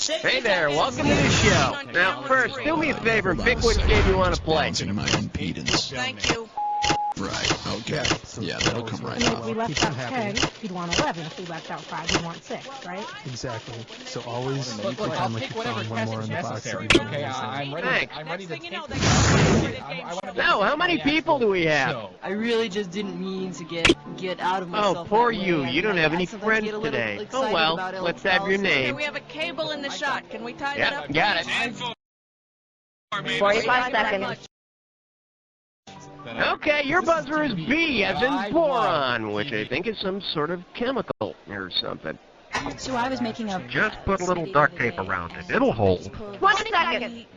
Hey there, welcome to the show. Now, first, do me a favor and pick which game you want to play. Into my impedance. Thank you. Right, okay. Yeah, that'll come right I mean, off. if we left out 10, he'd want 11. If we left out 5, he'd want 6, right? Exactly. So always Look, pretend I'll like take you whatever found one more test in is the box. necessary. Okay, I'm ready. Thanks. I'm ready to Next thing take you know, this. they Now, how many people do we have? So, I really just didn't mean to get out of myself. Oh, poor that way. you. I You don't mean, have I any sometimes friends get a little today. Oh, excited well, about let's have your LLC. Okay, name. we have a cable in the shot. Can we tie that up? Got it. 45 seconds. Okay, your buzzer is B, as in boron, which I think is some sort of chemical or something. So I was making a... Just put a little duct tape around it. It'll hold. 1 second.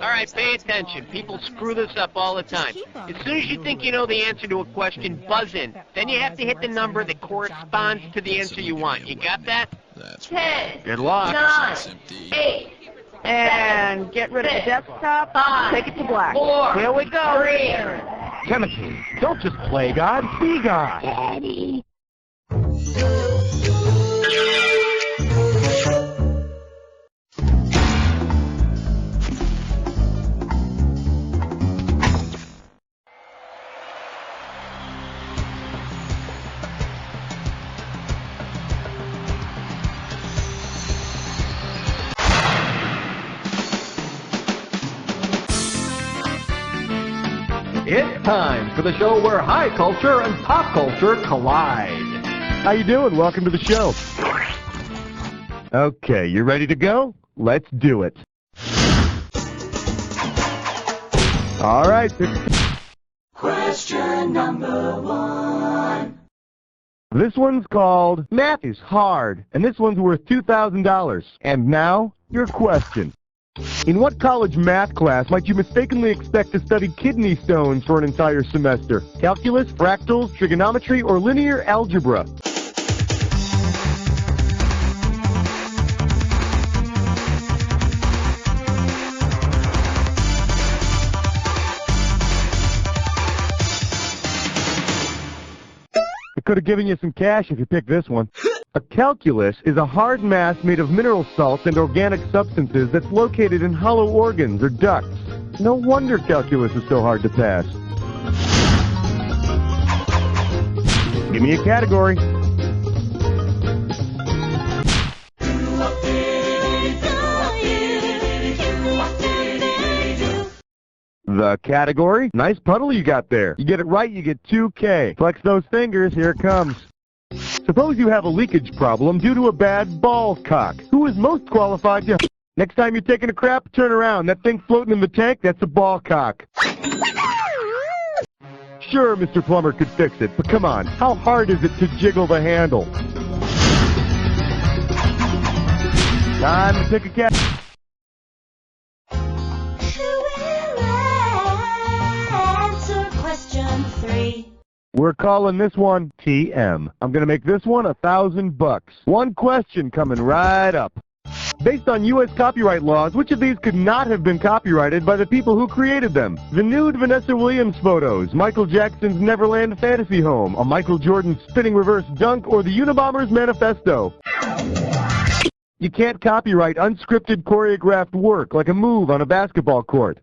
All right, pay attention. People screw this up all the time. As soon as you think you know the answer to a question, buzz in. Then you have to hit the number that corresponds to the answer you want. You got that? That's 10, Good luck. 9, It's empty. 8, And get rid of the desktop. 5, Take it to black. 4, Here we go. 3. Timothy, don't just play God, be God. Daddy. It's time for the show where high culture and pop culture collide. How you doing? Welcome to the show. Okay, you ready to go? Let's do it. All right. Question number 1. This one's called Math is Hard, and this one's worth $2,000. And now, your question. In what college math class might you mistakenly expect to study kidney stones for an entire semester? Calculus, fractals, trigonometry, or linear algebra? I could have given you some cash if you picked this one. A calculus is a hard mass made of mineral salts and organic substances that's located in hollow organs or ducts. No wonder calculus is so hard to pass. Give me a category. The category? Nice puddle you got there. You get it right, you get 2K. Flex those fingers, here it comes. Suppose you have a leakage problem due to a bad ball cock. Who is most qualified to... Next time you're taking a crap, turn around. That thing floating in the tank, that's a ball cock. Sure, Mr. Plumber could fix it, but come on, how hard is it to jiggle the handle? Time to pick a cat. Question 3. We're calling this one TM. I'm gonna make this one $1,000. One question coming right up. Based on U.S. copyright laws, which of these could not have been copyrighted by the people who created them? The nude Vanessa Williams photos, Michael Jackson's Neverland Fantasy Home, a Michael Jordan spinning reverse dunk, or the Unabomber's Manifesto? You can't copyright unscripted choreographed work like a move on a basketball court.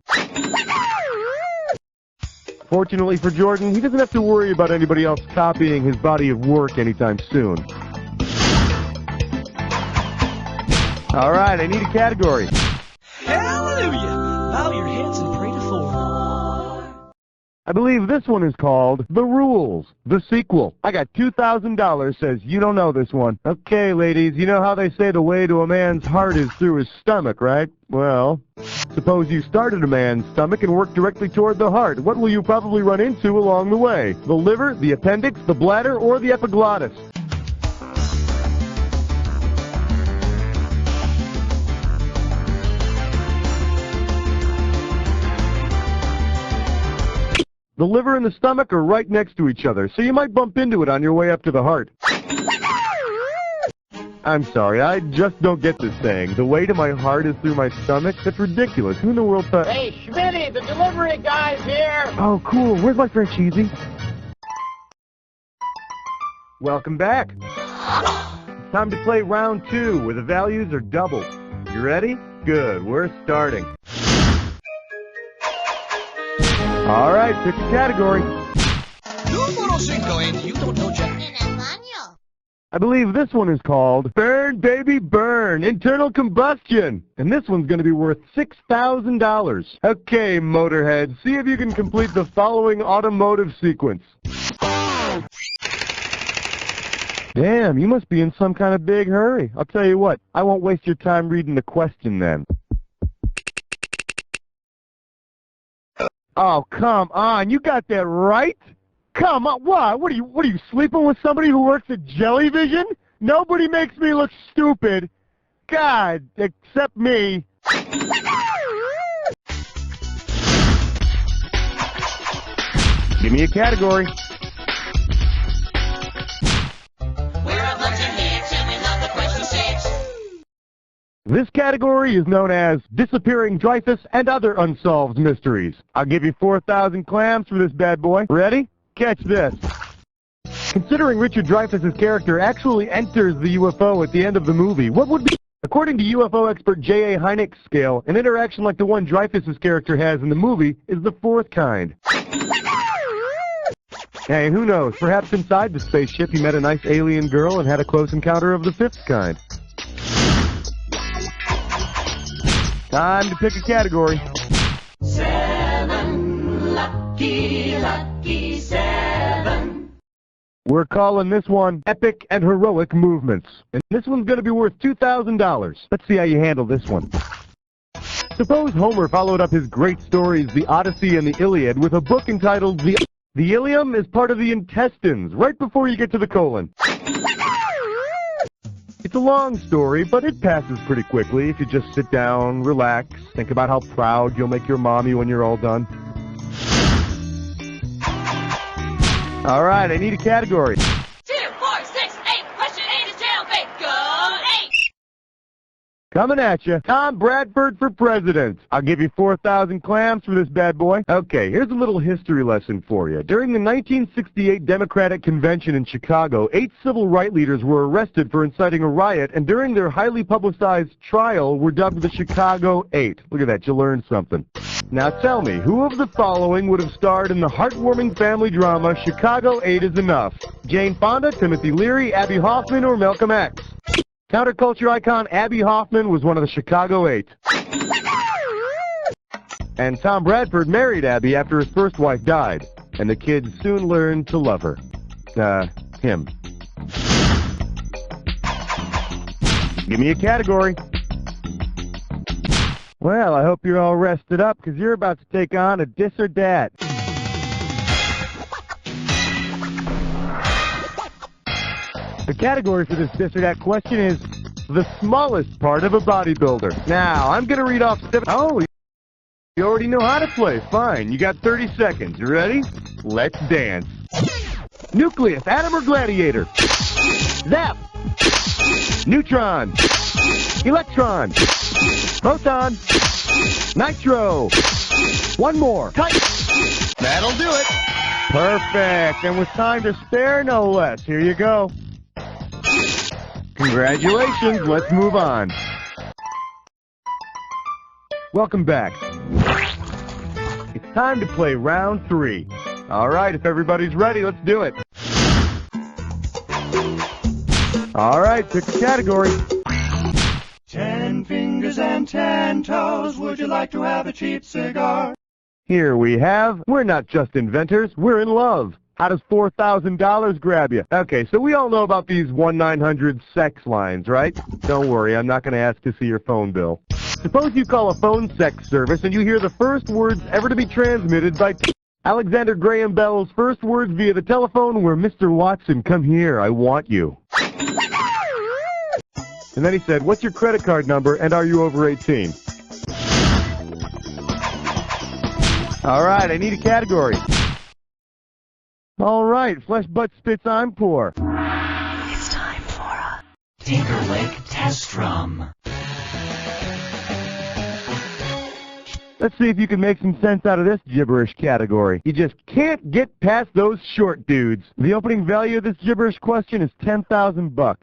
Fortunately for Jordan, he doesn't have to worry about anybody else copying his body of work anytime soon. All right, I need a category. Hallelujah! Bow your heads and pray to 4. I believe this one is called The Rules, the sequel. I got $2,000, says you don't know this one. Okay, ladies, you know how they say the way to a man's heart is through his stomach, right? Well, suppose you started a man's stomach and worked directly toward the heart. What will you probably run into along the way? The liver, the appendix, the bladder, or the epiglottis? The liver and the stomach are right next to each other, so you might bump into it on your way up to the heart. I'm sorry, I just don't get this saying. The way to my heart is through my stomach? That's ridiculous. Who in the world thought... Hey, Schmitty, the delivery guy's here. Oh, cool. Where's my friend Cheesy? Welcome back. Time to play round 2, where the values are doubled. You ready? Good, we're starting. All right, pick a category. Numero 5, and you don't know Jack. I believe this one is called Burn Baby Burn, Internal Combustion. And this one's going to be worth $6,000. Okay, Motorhead, see if you can complete the following automotive sequence. Damn, you must be in some kind of big hurry. I'll tell you what, I won't waste your time reading the question then. Oh, come on, you got that right? Come on, what? What are you sleeping with somebody who works at Jellyvision? Nobody makes me look stupid. God, except me. Give me a category. This category is known as Disappearing Dreyfus and Other Unsolved Mysteries. I'll give you 4,000 clams for this bad boy. Ready? Catch this. Considering Richard Dreyfuss's character actually enters the UFO at the end of the movie, what would be, according to UFO expert J.A. Hynek's scale, an interaction like the one Dreyfuss's character has in the movie is the fourth kind? Hey, who knows? Perhaps inside the spaceship he met a nice alien girl and had a close encounter of the fifth kind. Time to pick a category. 7, lucky 7. We're calling this one Epic and Heroic Movements. And this one's going to be worth $2,000. Let's see how you handle this one. Suppose Homer followed up his great stories, the Odyssey and the Iliad, with a book entitled The Ilium is part of the intestines, right before you get to the colon. It's a long story, but it passes pretty quickly if you just sit down, relax, think about how proud you'll make your mommy when you're all done. All right, I need a category. 2, 4, 6, 8. Question 8 is jailbait. Go 8. Coming at you, Tom Bradford for president. I'll give you 4,000 clams for this bad boy. Okay, here's a little history lesson for you. During the 1968 Democratic Convention in Chicago, 8 civil rights leaders were arrested for inciting a riot, and during their highly publicized trial were dubbed the Chicago 8. Look at that, you learned something. Now tell me, who of the following would have starred in the heartwarming family drama Chicago 8 is Enough? Jane Fonda, Timothy Leary, Abby Hoffman, or Malcolm X? Counterculture icon Abby Hoffman was one of the Chicago 8. And Tom Bradford married Abby after his first wife died, and the kids soon learned to love her. Him. Give me a category. Well, I hope you're all rested up, because you're about to take on a dis or dat. The category for this dis or dat question is the smallest part of a bodybuilder. Now, I'm going to read off 7... Oh, you already know how to play. Fine. You got 30 seconds. You ready? Let's dance. Nucleus, atom or gladiator? Zap. Neutron. Electron. Proton. Nitro. One more. Tight. That'll do it. Perfect. And with time to spare, no less. Here you go. Congratulations. Let's move on. Welcome back. It's time to play round 3. All right, if everybody's ready, let's do it. All right, pick a category. 10 fingers and 10 toes. Would you like to have a cheap cigar? Here we have, we're not just inventors, we're in love. How does $4,000 grab you? Okay, so we all know about these 1-900 sex lines, right? Don't worry, I'm not going to ask to see your phone bill. Suppose you call a phone sex service and you hear the first words ever to be transmitted by Alexander Graham Bell's first words via the telephone were, "Mr. Watson, come here, I want you." And then he said, "What's your credit card number and are you over 18? All right, I need a category. All right, flesh, butt, spits, I'm poor. It's time for a Tinkerlick test drum. Let's see if you can make some sense out of this gibberish category. You just can't get past those short dudes. The opening value of this gibberish question is $10,000.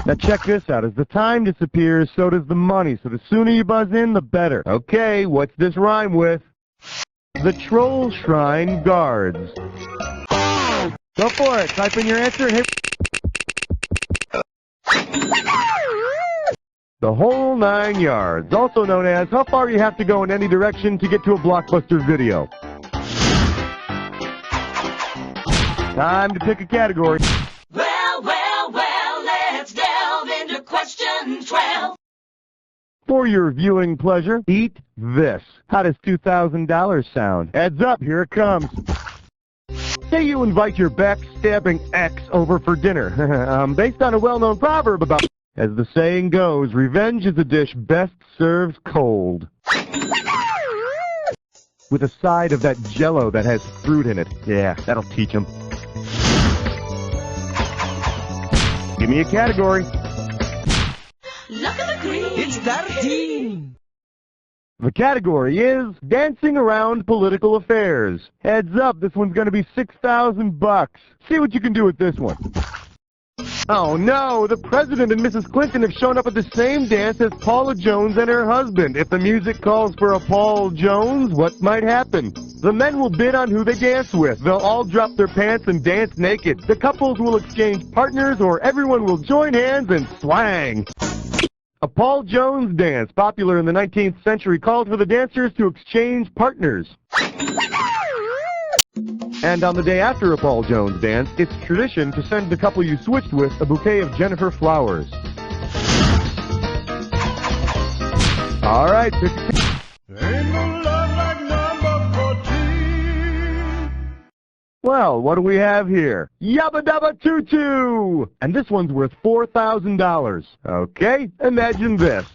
Now check this out. As the time disappears, so does the money. So the sooner you buzz in, the better. Okay, what's this rhyme with? The Troll Shrine Guards. Go for it. Type in your answer and hit the whole 9 yards, also known as how far you have to go in any direction to get to a Blockbuster video. Time to pick a category. Well, let's delve into question 12. For your viewing pleasure, eat this. How does $2,000 sound? Heads up, here it comes. Say you invite your backstabbing ex over for dinner. Based on a well-known proverb about, as the saying goes, revenge is a dish best served cold. With a side of that Jell-O that has fruit in it. Yeah, that'll teach them. Give me a category. Look at the green. It's 13. The category is dancing around political affairs. Heads up, this one's going to be $6,000. See what you can do with this one. Oh no, the President and Mrs. Clinton have shown up at the same dance as Paula Jones and her husband. If the music calls for a Paul Jones, what might happen? The men will bid on who they dance with. They'll all drop their pants and dance naked. The couples will exchange partners, or everyone will join hands and swang. A Paul Jones dance, popular in the 19th century, called for the dancers to exchange partners. And on the day after a Paul Jones dance, it's tradition to send the couple you switched with a bouquet of Jennifer flowers. All right, pick a... Ain't no love like number 14. Well, what do we have here? Yabba Dabba Tutu! And this one's worth $4,000. Okay, imagine this.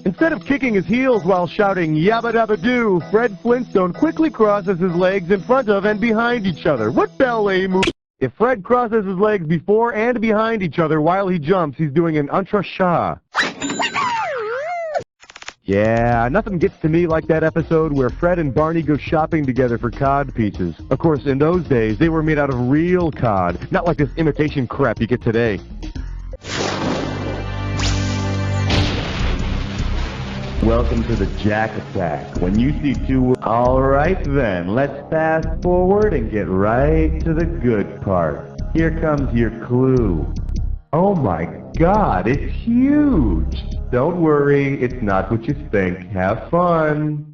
Instead of kicking his heels while shouting Yabba Dabba Doo, Fred Flintstone quickly crosses his legs in front of and behind each other. What ballet move? If Fred crosses his legs before and behind each other while he jumps, he's doing an entre-shah. Yeah, nothing gets to me like that episode where Fred and Barney go shopping together for cod pieces. Of course, in those days, they were made out of real cod, not like this imitation crap you get today. Welcome to the Jack Attack. When you see two... Alright then, let's fast forward and get right to the good part. Here comes your clue. Oh my God, it's huge! Don't worry, it's not what you think. Have fun!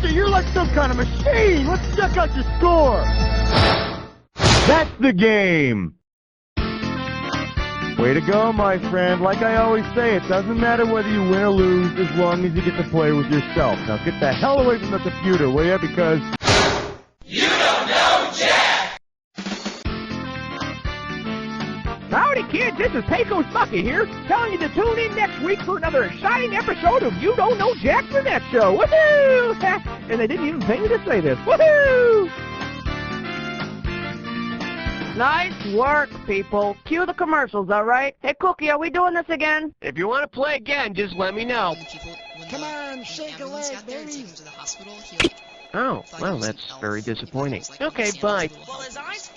You're like some kind of machine! Let's check out your score! That's the game! Way to go, my friend. Like I always say, it doesn't matter whether you win or lose as long as you get to play with yourself. Now get the hell away from the computer, will ya? Because... You don't know Jack! Howdy, kids. This is Pecos Bucket here, telling you to tune in next week for another exciting episode of You Don't Know Jack for Netshow. Woohoo! And they didn't even pay me to say this. Woohoo! Nice work, people. Cue the commercials, all right? Hey, Cookie, are we doing this again? If you want to play again, just let me know. Come on, shake a leg, baby. Oh, well, that's very disappointing. Okay, bye. Well, his eyes